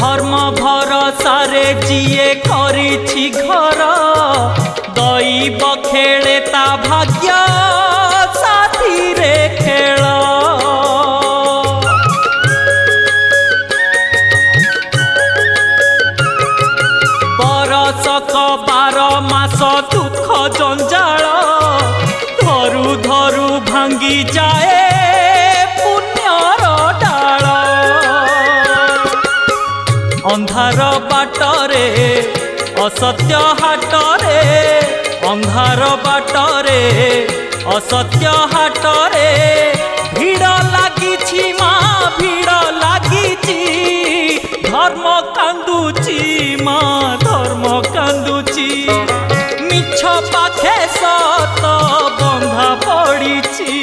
धर्म भरसारे जीए करिछि घर दैव खेले ता भाग्य साथी रे खेल। बरसक 12 मास दुख जंजाल धरु धरु भांगी जाए पुण्यर डाल। अंधार बाटरे असत्य हाटरे अंधार बाटरे असत्य हाटरे भीड़ लागिछि माँ भीड़ लागिछि धर्म कांदुची माँ धर्म कांदुची मिछ पाखे सत बंधा पड़िछि।